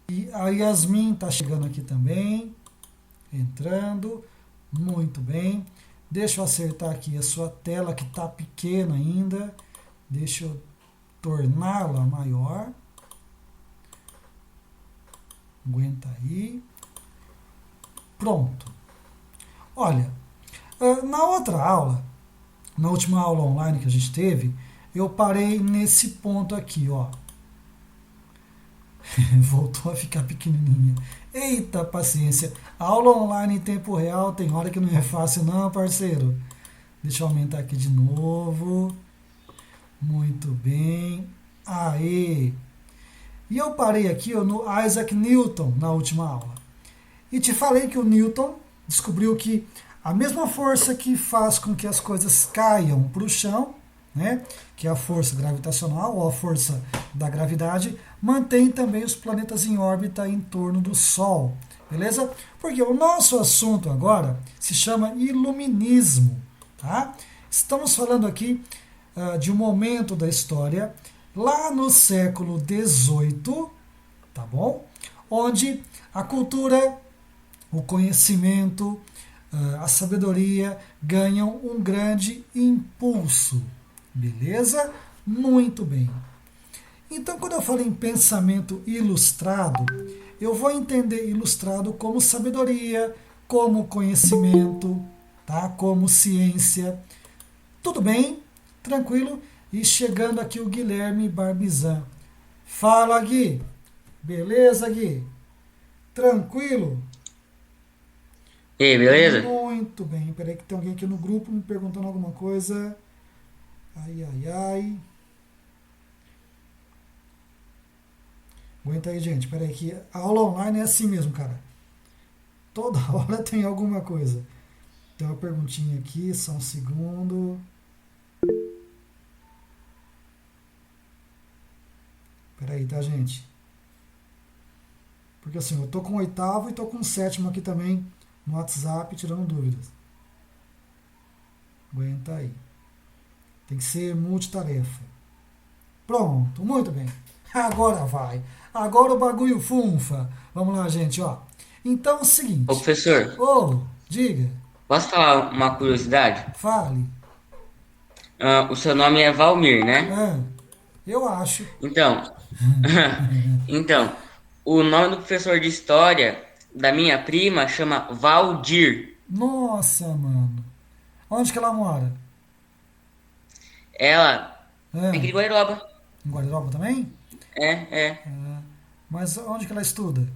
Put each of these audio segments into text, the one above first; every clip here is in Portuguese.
E a Yasmin está chegando aqui também, entrando, muito bem. Deixa eu acertar aqui a sua tela que está pequena ainda. Deixa eu torná-la maior. Aguenta aí. Pronto. Olha, na outra aula, na última aula online que a gente teve, eu parei nesse ponto aqui, ó. Voltou a ficar pequenininha. Eita, paciência. Aula online em tempo real tem hora que não é fácil não, parceiro. Deixa eu aumentar aqui de novo. Muito bem. Aê! E eu parei aqui ó, no Isaac Newton na última aula. E te falei que o Newton descobriu que a mesma força que faz com que as coisas caiam para o chão, né, que é a força gravitacional ou a força da gravidade, mantém também os planetas em órbita em torno do Sol. Beleza? Porque o nosso assunto agora se chama iluminismo. Tá? Estamos falando aqui de um momento da história, lá no século XVIII, tá bom? Onde a cultura, o conhecimento, a sabedoria ganham um grande impulso. Beleza? Muito bem. Então, quando eu falo em pensamento ilustrado, eu vou entender ilustrado como sabedoria, como conhecimento, tá? Como ciência. Tudo bem? Tranquilo? E chegando aqui o Guilherme Barbizan. Fala, Gui. Beleza, Gui? Tranquilo? E aí, beleza? Muito bem. Peraí que tem alguém aqui no grupo me perguntando alguma coisa. Ai, ai, ai. Aguenta aí, gente. Peraí que a aula online é assim mesmo, cara. Toda hora tem alguma coisa. Tem uma perguntinha aqui, só um segundo. Peraí, tá, gente? Porque assim, eu tô com o oitavo e tô com o sétimo aqui também no WhatsApp, tirando dúvidas. Aguenta aí. Tem que ser multitarefa. Pronto, muito bem. Agora vai. Agora o bagulho funfa. Vamos lá, gente, ó. Então é o Ô, seguinte. professor, Ô, diga, posso falar uma curiosidade? fale. O seu nome é Valmir, né? Ah, eu acho. Então, então, o nome do professor de história da minha prima chama Valdir. Nossa, mano. Onde que ela mora? Ela é Ah, aqui de Guairoba. em Guardiroba também? É, é. Mas onde que ela estuda?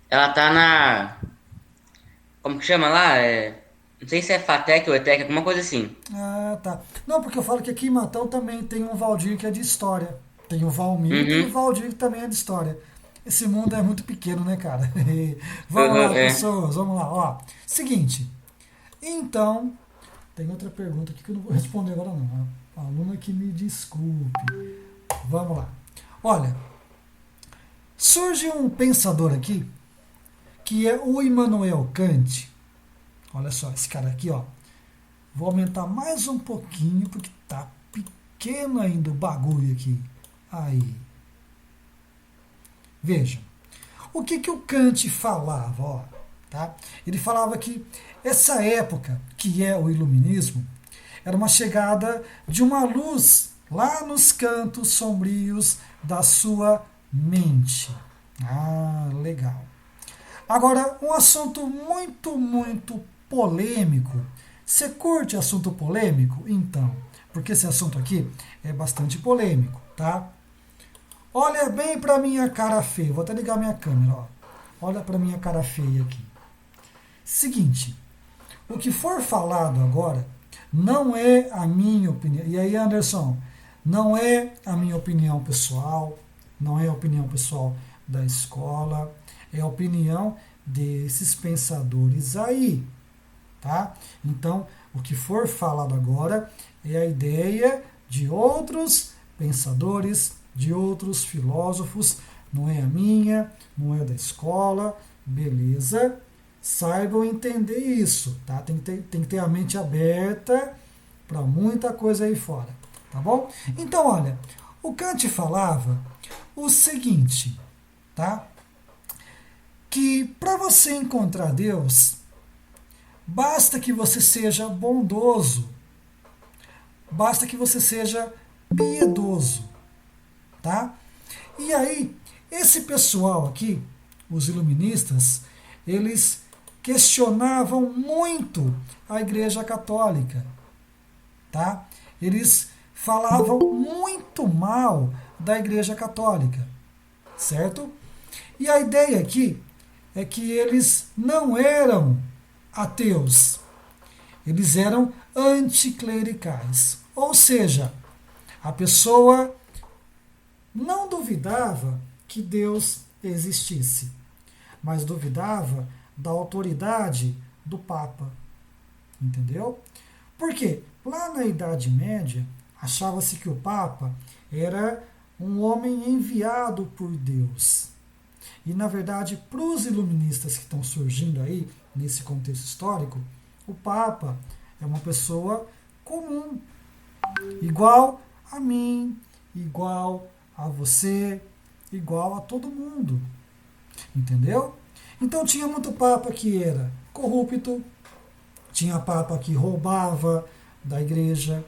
Ela tá na. Como que chama lá? Não sei se é FATEC ou ETEC, alguma coisa assim. Ah, tá. Não, porque eu falo que aqui em Matão também tem um Valdir que é de história. Tem o Valmir e tem o Uhum, Valdir que também é de história. Esse mundo é muito pequeno, né, cara? Vamos uhum, lá, é. pessoas, vamos lá. Ó, seguinte. Então, tem outra pergunta aqui que eu não vou responder agora não. A aluna que me desculpe. Vamos lá. Olha, surge um pensador aqui que é o Immanuel Kant. Olha só, esse cara aqui, ó. Vou aumentar mais um pouquinho porque tá pequeno ainda o bagulho aqui. Aí. Vejam. O que, que o Kant falava? Ó, tá? Ele falava que essa época, que é o iluminismo, era uma chegada de uma luz lá nos cantos sombrios da sua mente. Ah, legal. Agora, um assunto muito, muito polêmico. Você curte assunto polêmico? Então, porque esse assunto aqui é bastante polêmico, tá? Olha bem para minha cara feia. Vou até ligar minha câmera, ó. Olha para minha cara feia aqui. Seguinte, o que for falado agora não é a minha opinião. E aí, Anderson, não é a minha opinião pessoal, não é a opinião pessoal da escola, é a opinião desses pensadores aí, tá? Então, o que for falado agora é a ideia de outros pensadores, de outros filósofos, não é a minha, não é da escola, beleza? Saibam entender isso, tá? Tem que ter a mente aberta para muita coisa aí fora, tá bom? Então, olha, o Kant falava o seguinte, tá? Que para você encontrar Deus, basta que você seja bondoso, basta que você seja piedoso, tá? E aí, esse pessoal aqui, os iluministas, eles questionavam muito a Igreja Católica, tá? Eles falavam muito mal da Igreja Católica, certo? E a ideia aqui é que eles não eram ateus, eles eram anticlericais. Ou seja, a pessoa não duvidava que Deus existisse, mas duvidava da autoridade do Papa. Entendeu? Porque lá na Idade Média, achava-se que o Papa era um homem enviado por Deus. E, na verdade, para os iluministas que estão surgindo aí, nesse contexto histórico, o Papa é uma pessoa comum, igual a mim, igual a você, igual a todo mundo. Entendeu? Então tinha muito Papa que era corrupto, tinha Papa que roubava da igreja,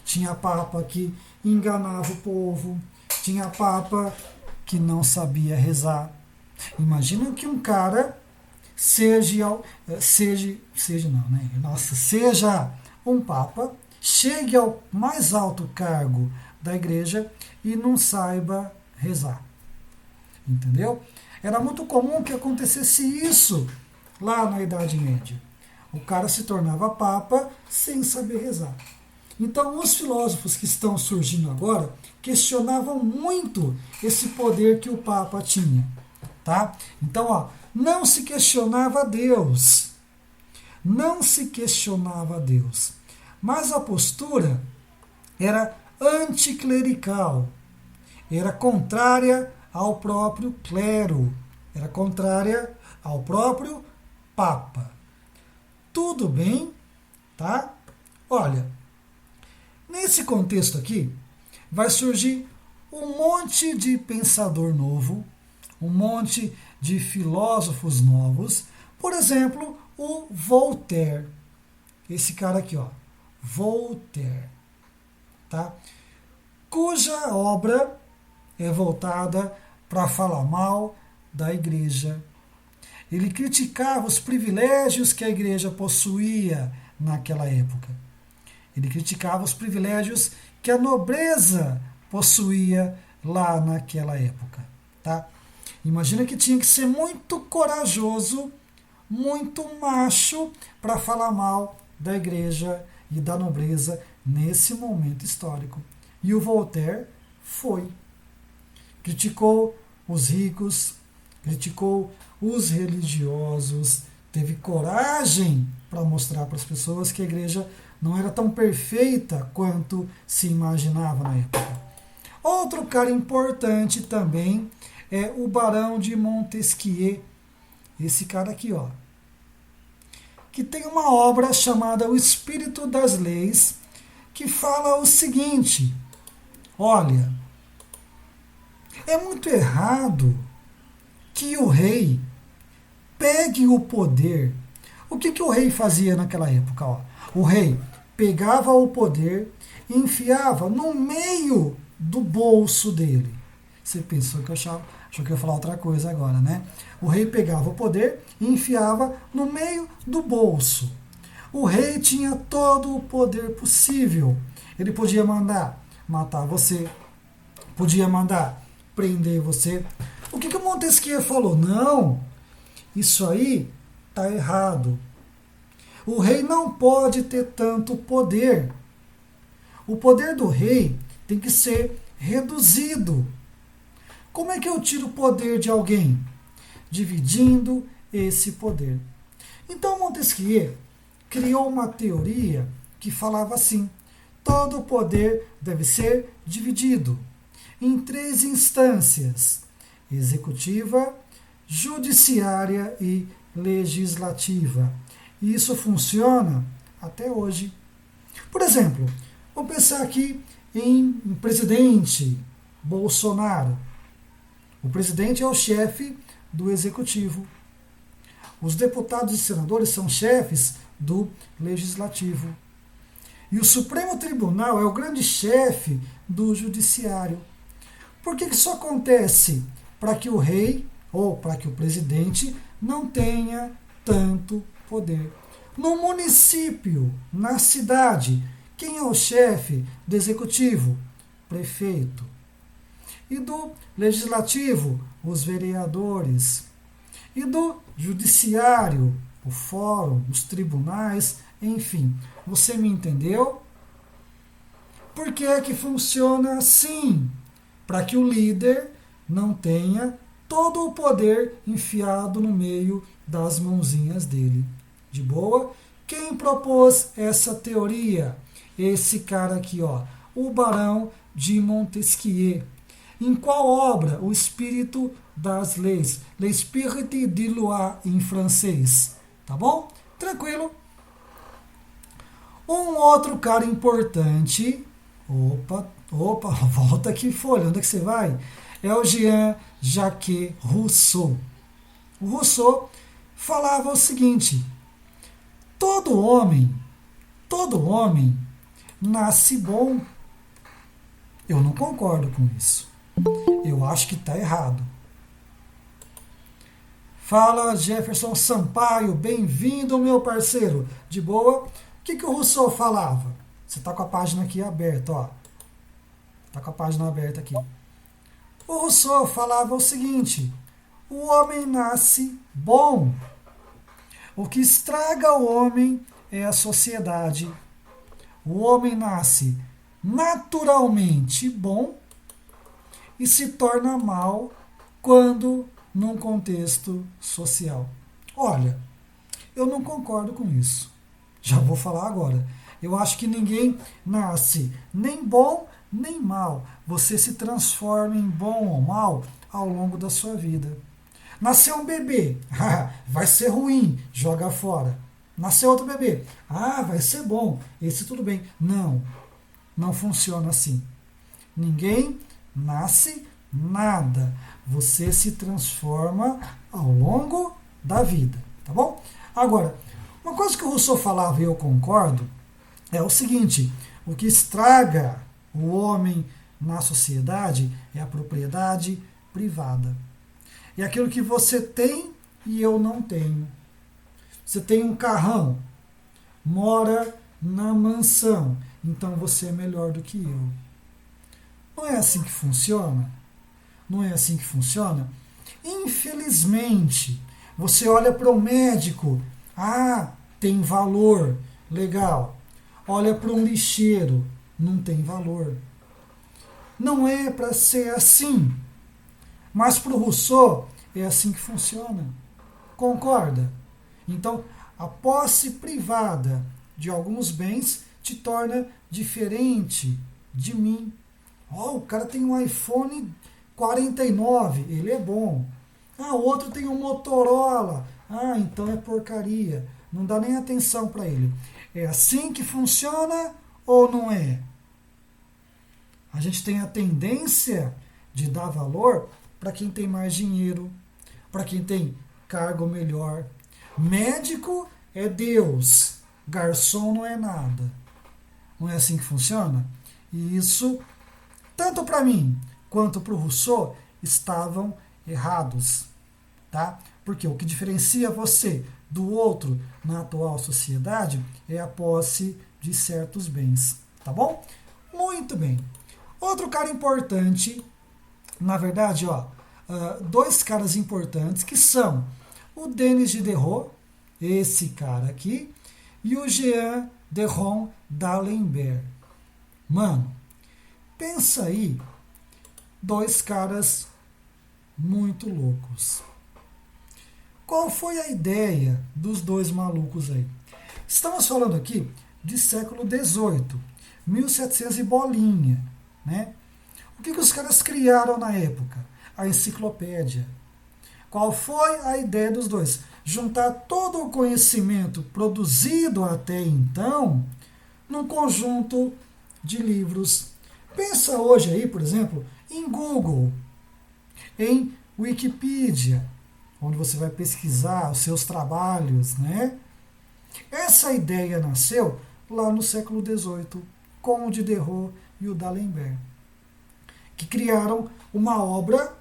tinha Papa que enganava o povo, tinha Papa que não sabia rezar. Imagina que um cara seja um Papa, chegue ao mais alto cargo da igreja e não saiba rezar. Entendeu? Era muito comum que acontecesse isso lá na Idade Média. O cara se tornava Papa sem saber rezar. Então, os filósofos que estão surgindo agora questionavam muito esse poder que o Papa tinha. Tá? Então, ó, não se questionava Deus. Não se questionava Deus. Mas a postura era anticlerical. Era contrária ao próprio clero. Era contrária ao próprio Papa. Tudo bem, tá? Olha, nesse contexto aqui, vai surgir um monte de pensador novo, um monte de filósofos novos. Por exemplo, o Voltaire. Esse cara aqui, ó, Voltaire, tá? Cuja obra é voltada para falar mal da igreja. Ele criticava os privilégios que a igreja possuía naquela época. Ele criticava os privilégios que a nobreza possuía lá naquela época. Tá? Imagina que tinha que ser muito corajoso, muito macho para falar mal da igreja e da nobreza nesse momento histórico. E o Voltaire foi. Criticou os ricos, criticou os religiosos, teve coragem para mostrar para as pessoas que a igreja não era tão perfeita quanto se imaginava na época. Outro cara importante também é o Barão de Montesquieu, esse cara aqui, ó, que tem uma obra chamada O Espírito das Leis, que fala o seguinte: olha, é muito errado que o rei pegue o poder. O que o rei fazia naquela época? Ó? O rei pegava o poder e enfiava no meio do bolso dele. Você pensou que achou que eu ia falar outra coisa agora, né? O rei pegava o poder e enfiava no meio do bolso. O rei tinha todo o poder possível. Ele podia mandar matar você, podia mandar prender você. O que o Montesquieu falou? Não, isso aí está errado. O rei não pode ter tanto poder. O poder do rei tem que ser reduzido. Como é que eu tiro o poder de alguém? Dividindo esse poder. Então Montesquieu criou uma teoria que falava assim: todo o poder deve ser dividido em 3 instâncias: executiva, judiciária e legislativa. E isso funciona até hoje. Por exemplo, vamos pensar aqui em um presidente, Bolsonaro. O presidente é o chefe do executivo. Os deputados e senadores são chefes do legislativo. E o Supremo Tribunal é o grande chefe do judiciário. Por que isso acontece? Para que o rei ou para que o presidente não tenha tanto poder. No município, na cidade, quem é o chefe do executivo? Prefeito. E do legislativo? Os vereadores. E do judiciário? O fórum, os tribunais, enfim. Você me entendeu? Por que é que funciona assim? Para que o líder não tenha todo o poder enfiado no meio das mãozinhas dele. De boa? Quem propôs essa teoria? Esse cara aqui, ó, o Barão de Montesquieu. Em qual obra? O Espírito das Leis. L'Esprit de Loi em francês. Tá bom? Tranquilo? Um outro cara importante. Opa, volta aqui, folha. Onde é que você vai? É o Jean-Jacques Rousseau. O Rousseau falava o seguinte: todo homem nasce bom. Eu não concordo com isso. Eu acho que está errado. Fala, Jefferson Sampaio, bem-vindo, meu parceiro. De boa? O que o Rousseau falava? Você está com a página aqui aberta, ó. Está com a página aberta aqui. O Rousseau falava o seguinte: o homem nasce bom. O que estraga o homem é a sociedade. O homem nasce naturalmente bom e se torna mal quando num contexto social. Olha, eu não concordo com isso. Já vou falar agora. Eu acho que ninguém nasce nem bom nem mal. Você se transforma em bom ou mal ao longo da sua vida. Nasceu um bebê, vai ser ruim, joga fora. Nasceu outro bebê, vai ser bom, esse tudo bem. Não funciona assim. Ninguém nasce nada. Você se transforma ao longo da vida, tá bom? Agora, uma coisa que o Rousseau falava e eu concordo é o seguinte: o que estraga o homem na sociedade é a propriedade privada. É aquilo que você tem e eu não tenho. Você tem um carrão, mora na mansão, então você é melhor do que eu. Não é assim que funciona? Não é assim que funciona? Infelizmente, você olha para o médico, tem valor, legal. Olha para um lixeiro, não tem valor. Não é para ser assim. Mas para o Rousseau é assim que funciona. Concorda? Então, a posse privada de alguns bens te torna diferente de mim. O cara tem um iPhone 49, ele é bom. O outro tem um Motorola. Então é porcaria. Não dá nem atenção para ele. É assim que funciona ou não é? A gente tem a tendência de dar valor para quem tem mais dinheiro, para quem tem cargo melhor. Médico é Deus, garçom não é nada. Não é assim que funciona? E isso, tanto para mim quanto para o Rousseau, estavam errados. Tá? Porque o que diferencia você do outro na atual sociedade é a posse de certos bens. Tá bom? Muito bem. Outro cara importante, na verdade, dois caras importantes que são o Denis Diderot, esse cara aqui, e o Jean de Ron d'Alembert. Mano, pensa aí, dois caras muito loucos. Qual foi a ideia dos dois malucos aí? Estamos falando aqui de século XVIII, 1700 e bolinha, né? O que os caras criaram na época? A enciclopédia. Qual foi a ideia dos dois? Juntar todo o conhecimento produzido até então num conjunto de livros. Pensa hoje aí, por exemplo, em Google. em Wikipedia, onde você vai pesquisar os seus trabalhos, né? Essa ideia nasceu lá no século XVIII, com o Diderot e o D'Alembert, que criaram uma obra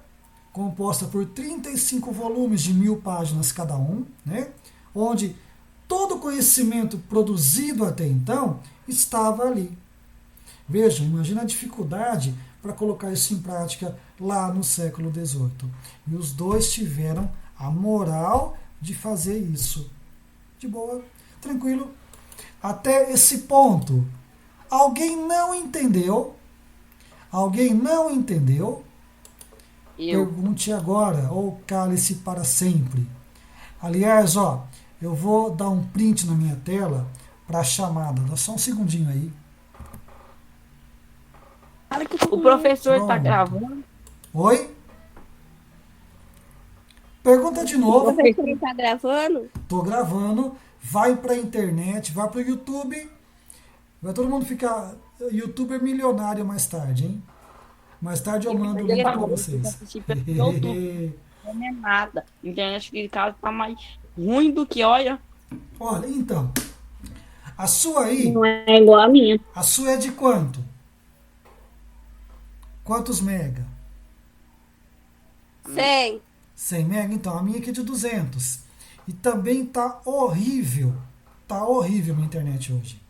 composta por 35 volumes de 1000 páginas cada um, né? Onde todo o conhecimento produzido até então estava ali. Vejam, imagina a dificuldade para colocar isso em prática lá no século XVIII. E os dois tiveram a moral de fazer isso. De boa, tranquilo. Até esse ponto, alguém não entendeu? Alguém não entendeu? Eu. Pergunte agora, ou cale-se para sempre. Aliás, ó, eu vou dar um print na minha tela para a chamada. Dá só um segundinho aí. O professor está Pronto. gravando. Oi? Pergunta de O novo. professor está gravando. Tô gravando. Vai para a internet, vai para o YouTube. Vai todo mundo ficar youtuber milionário mais tarde, hein? Mais tarde eu mando o link para vocês. Assistir pelo YouTube. Não é nada. A internet aqui de casa tá mais ruim do que, olha. Olha, então. A sua aí, Não é igual a minha. a sua é de quanto? Quantos mega? 100. 100 mega? Então, a minha aqui é de 200. E também tá horrível. Tá horrível a minha internet hoje.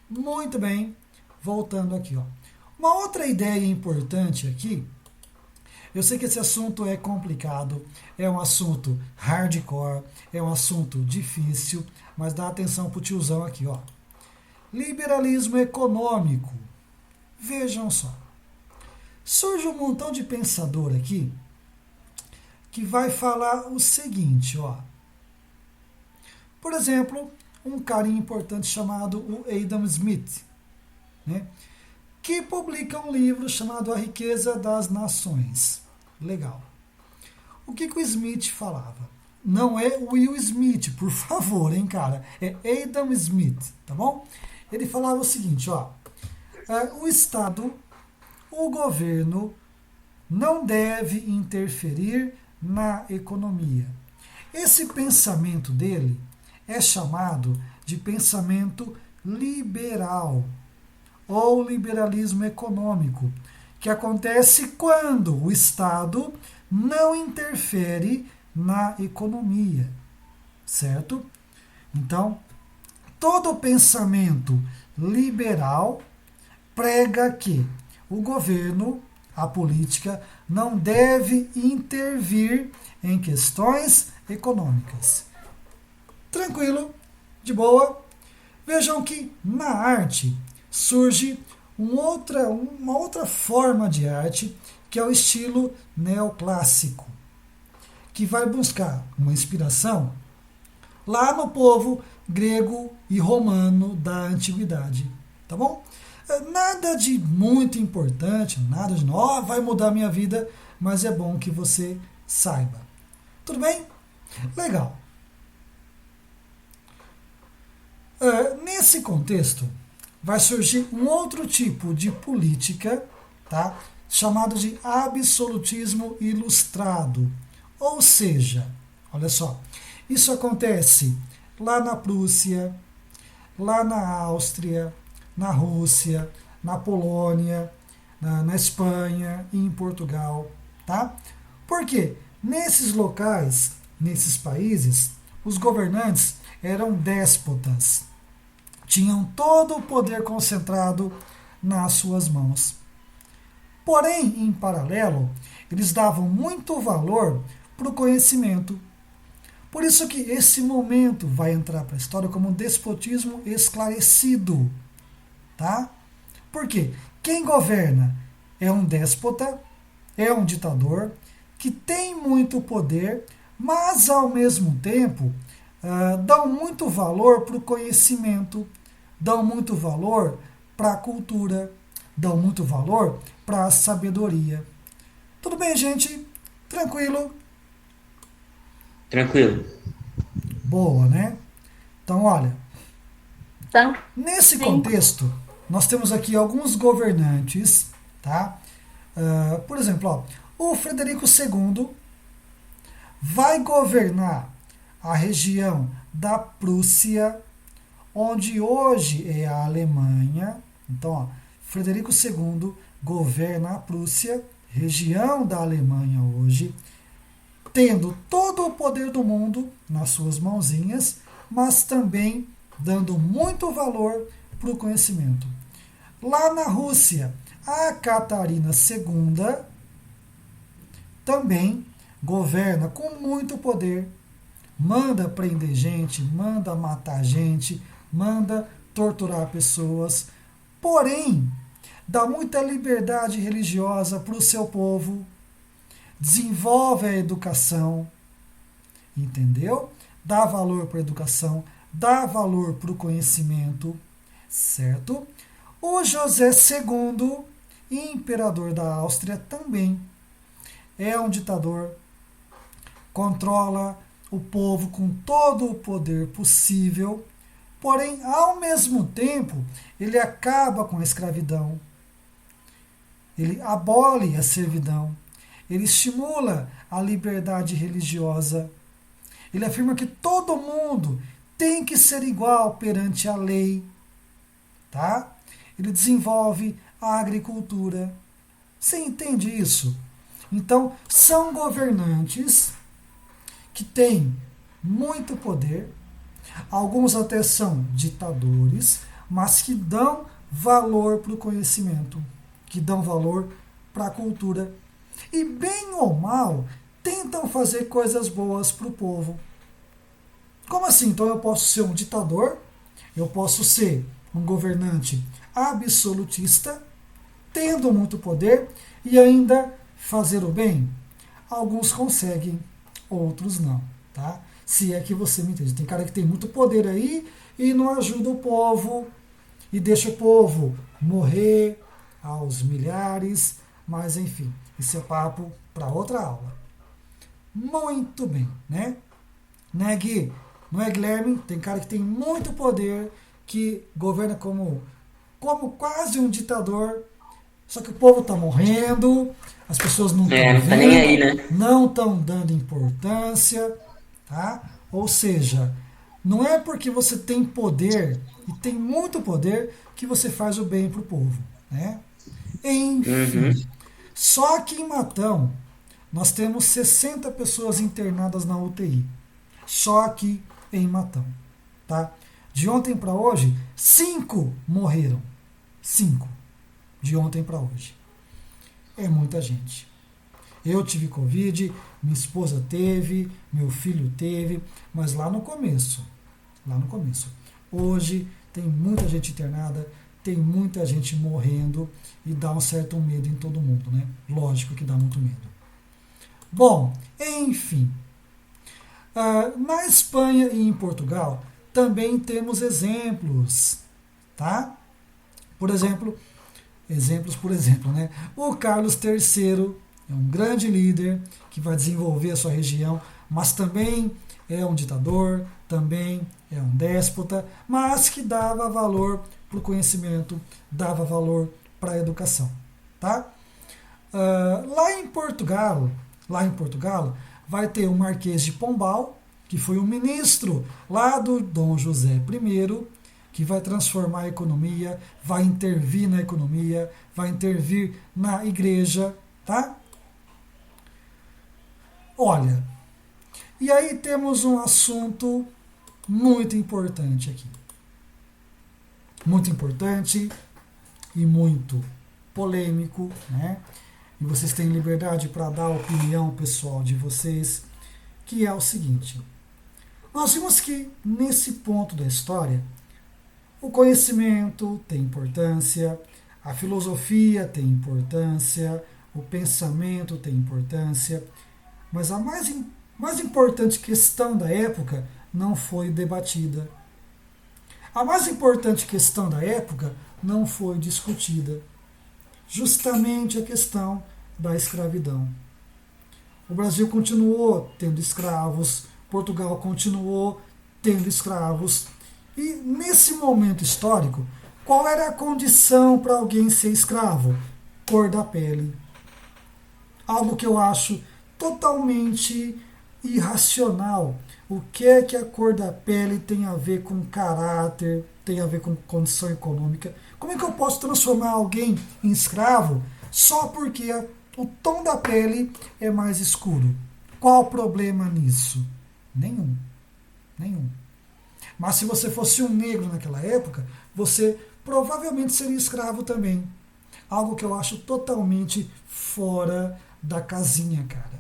Muito bem. Voltando aqui, ó. Uma outra ideia importante aqui. Eu sei que esse assunto é complicado, é um assunto hardcore, é um assunto difícil, mas dá atenção pro tiozão aqui, ó. Liberalismo econômico. Vejam só. Surge um montão de pensador aqui que vai falar o seguinte, ó. Por exemplo, um cara importante chamado o Adam Smith, né? Que publica um livro chamado A Riqueza das Nações. Legal. O que o Smith falava? Não é Will Smith, por favor, hein, cara? É Adam Smith, tá bom? Ele falava o seguinte, ó. O Estado, o governo, não deve interferir na economia. Esse pensamento dele é chamado de pensamento liberal, ou liberalismo econômico, que acontece quando o Estado não interfere na economia, certo? Então, todo pensamento liberal prega que o governo, a política, não deve intervir em questões econômicas. Tranquilo, de boa. Vejam que na arte surge uma outra forma de arte, que é o estilo neoclássico, que vai buscar uma inspiração lá no povo grego e romano da antiguidade, tá bom? Nada de muito importante, nada de vai mudar a minha vida, mas é bom que você saiba. Tudo bem? Legal. Nesse contexto, vai surgir um outro tipo de política, tá? Chamado de absolutismo ilustrado. Ou seja, olha só, isso acontece lá na Prússia, lá na Áustria, na Rússia, na Polônia, na Espanha e em Portugal, tá? Por quê? Nesses locais, nesses países, os governantes eram déspotas. Tinham todo o poder concentrado nas suas mãos. Porém, em paralelo, eles davam muito valor para o conhecimento. Por isso que esse momento vai entrar para a história como um despotismo esclarecido. Tá? Por quê? Quem governa é um déspota, é um ditador, que tem muito poder, mas ao mesmo tempo dão muito valor para o conhecimento, dão muito valor para a cultura, dão muito valor para a sabedoria. Tudo bem, gente? Tranquilo? Tranquilo. Boa, né? Então, olha, nesse Sim. contexto, nós temos aqui alguns governantes, tá? Por exemplo, ó, o Frederico II vai governar a região da Prússia, onde hoje é a Alemanha. Então, ó, Frederico II governa a Prússia, região da Alemanha hoje, tendo todo o poder do mundo nas suas mãozinhas, mas também dando muito valor para o conhecimento. Lá na Rússia, a Catarina II também governa com muito poder, manda prender gente, manda matar gente, manda torturar pessoas, porém dá muita liberdade religiosa para o seu povo, desenvolve a educação, entendeu? Dá valor para a educação, dá valor para o conhecimento, certo? O José II, imperador da Áustria, também é um ditador, controla o povo com todo o poder possível, porém, ao mesmo tempo, ele acaba com a escravidão, ele abole a servidão, ele estimula a liberdade religiosa, ele afirma que todo mundo tem que ser igual perante a lei, tá? Ele desenvolve a agricultura. Você entende isso? Então, são governantes que têm muito poder, alguns até são ditadores, mas que dão valor para o conhecimento, que dão valor para a cultura. E, bem ou mal, tentam fazer coisas boas para o povo. Como assim? Então eu posso ser um ditador, eu posso ser um governante absolutista, tendo muito poder e ainda fazer o bem? Alguns conseguem, outros não, tá? Se é que você me entende. Tem cara que tem muito poder aí e não ajuda o povo e deixa o povo morrer aos milhares, mas enfim, esse é papo para outra aula. Muito bem, né? Né, Gui? Não é, Guilherme? Tem cara que tem muito poder, que governa como quase um ditador, só que o povo está morrendo, as pessoas não estão Não tá nem aí, né? vendo, não estão dando importância, tá? Ou seja, não é porque você tem poder, e tem muito poder, que você faz o bem para o povo, né? Enfim, só aqui em Matão, nós temos 60 pessoas internadas na UTI. Só aqui em Matão, tá? De ontem para hoje, 5 morreram. 5. De ontem para hoje. É muita gente. Eu tive Covid, minha esposa teve, meu filho teve, mas lá no começo. Hoje tem muita gente internada, tem muita gente morrendo e dá um certo medo em todo mundo, né? Lógico que dá muito medo. Bom, enfim. Na Espanha e em Portugal também temos exemplos, tá? Por exemplo, né? O Carlos III é um grande líder que vai desenvolver a sua região, mas também é um ditador, também é um déspota, mas que dava valor para o conhecimento, dava valor para a educação, tá? Lá em Portugal, vai ter o Marquês de Pombal, que foi um ministro lá do Dom José I, que vai transformar a economia, vai intervir na economia, vai intervir na igreja, tá? Olha, e aí temos um assunto muito importante aqui. Muito importante e muito polêmico, né? E vocês têm liberdade para dar a opinião pessoal de vocês, que é o seguinte. Nós vimos que, nesse ponto da história, o conhecimento tem importância, a filosofia tem importância, o pensamento tem importância, mas a mais importante questão da época não foi debatida. A mais importante questão da época não foi discutida. Justamente a questão da escravidão. O Brasil continuou tendo escravos, Portugal continuou tendo escravos. E nesse momento histórico, qual era a condição para alguém ser escravo? Cor da pele. algo que eu acho totalmente irracional. O que é que a cor da pele tem a ver com caráter, tem a ver com condição econômica? Como é que eu posso transformar alguém em escravo só porque o tom da pele é mais escuro? Qual o problema nisso? Nenhum. Nenhum. Mas se você fosse um negro naquela época, você provavelmente seria escravo também. Algo que eu acho totalmente fora da casinha, cara.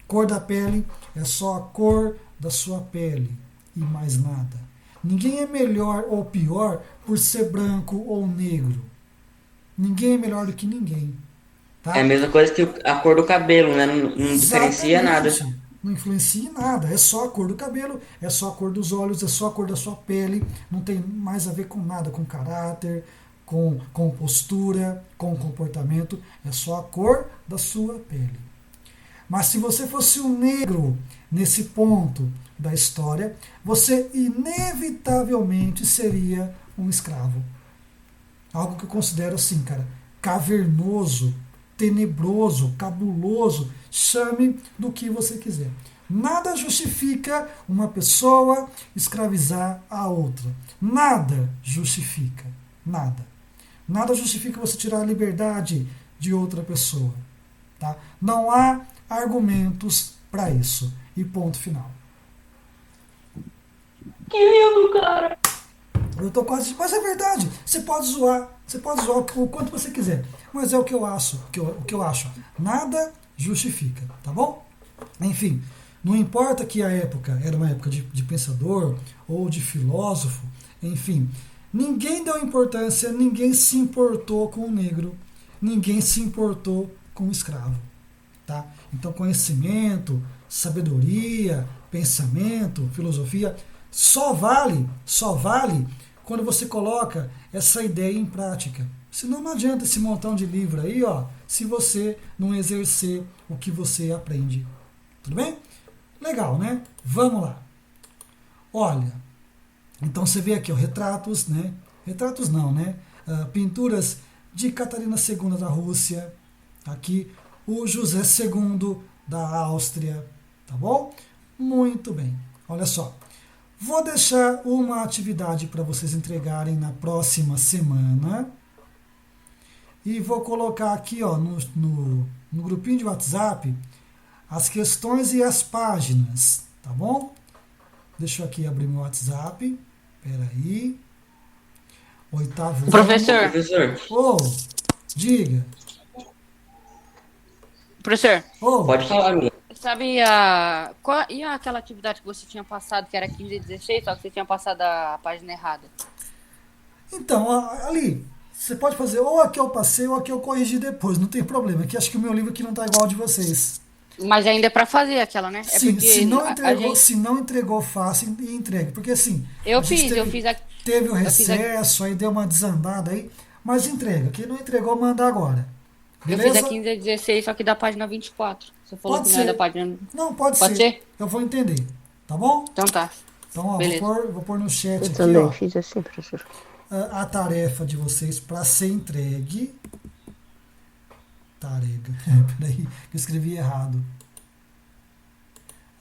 Cor da pele é só a cor da sua pele e mais nada. Ninguém é melhor ou pior por ser branco ou negro. Ninguém é melhor do que ninguém. Tá? É a mesma coisa que a cor do cabelo, né? Não diferencia nada. Exatamente. Não influencia em nada. É só a cor do cabelo, é só a cor dos olhos, é só a cor da sua pele. Não tem mais a ver com nada, com caráter, com postura, com comportamento. É só a cor da sua pele. Mas se você fosse um negro nesse ponto da história, você inevitavelmente seria um escravo. Algo que eu considero assim, cara, cavernoso, tenebroso, cabuloso, chame do que você quiser. Nada justifica uma pessoa escravizar a outra. Nada justifica. Nada. Nada justifica você tirar a liberdade de outra pessoa. Tá? Não há argumentos para isso. E ponto final. Que lindo, cara! Eu tô quase. Mas é verdade. Você pode zoar o quanto você quiser. Mas é o que eu acho. O que eu acho. Nada justifica, tá bom? Enfim, não importa que a época era uma época de pensador ou de filósofo, enfim, ninguém deu importância, ninguém se importou com o negro, ninguém se importou com o escravo. Tá? Então, conhecimento, sabedoria, pensamento, filosofia, só vale quando você coloca essa ideia em prática. Senão não adianta esse montão de livro aí, ó, se você não exercer o que você aprende. Tudo bem? Legal, né? Vamos lá. Olha, então você vê aqui, ó, retratos, né? Retratos não, né? Pinturas de Catarina II da Rússia. Aqui, o José II da Áustria. Tá bom? Muito bem. Olha só. Vou deixar uma atividade para vocês entregarem na próxima semana. E vou colocar aqui, ó, no grupinho de WhatsApp as questões e as páginas, tá bom? Deixa eu aqui abrir meu WhatsApp. Espera aí. Oitavo. Professor. Oh, diga. Professor. Oh, Pode falar, amigo. Sabe e aquela atividade que você tinha passado, que era 15 e 16, só que você tinha passado a página errada? Então, ali, você pode fazer ou a que eu passei ou a que eu corrigi depois, não tem problema. Aqui acho que o meu livro aqui não está igual ao de vocês. Mas ainda é para fazer aquela, né? Sim, se não entregou, faça e entregue. Porque assim, teve o recesso, aí deu uma desandada aí, mas entrega. Quem não entregou, manda agora. Beleza? Eu fiz a 15 a 16, só que da página 24. Você falou Pode que ser. não é da página... Não, pode ser. Eu vou entender. Tá bom? Então tá. Então, ó, vou pôr no chat eu aqui, também ó, fiz assim, professor. a tarefa de vocês para ser entregue. Peraí, que eu escrevi errado.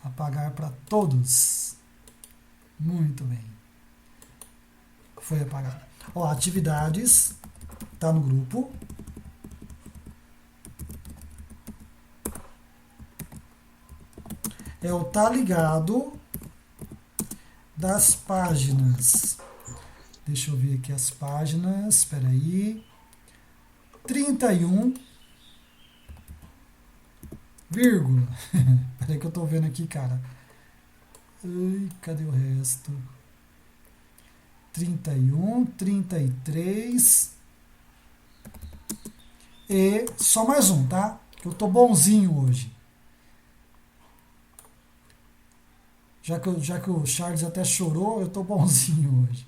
Apagar para todos. Muito bem. Foi apagado. Ó, atividades. Tá no grupo. É o tá ligado das páginas. Deixa eu ver aqui as páginas. Espera aí. 31. Vírgula. Peraí que eu tô vendo aqui, cara. Ai, cadê o resto? 31, 33. E só mais um, tá? Que eu tô bonzinho hoje. Já que o Charles até chorou, eu tô bonzinho hoje.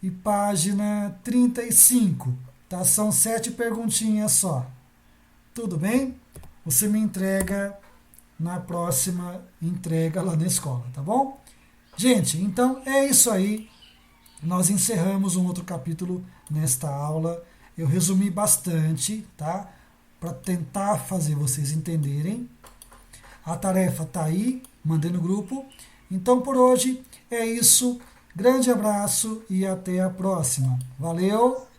E página 35. Tá? São 7 perguntinhas só. Tudo bem? Você me entrega na próxima entrega lá na escola, tá bom? Gente, então é isso aí. Nós encerramos um outro capítulo nesta aula. Eu resumi bastante, tá? para tentar fazer vocês entenderem. A tarefa está aí, mandei no grupo. Então por hoje é isso. Grande abraço e até a próxima. Valeu!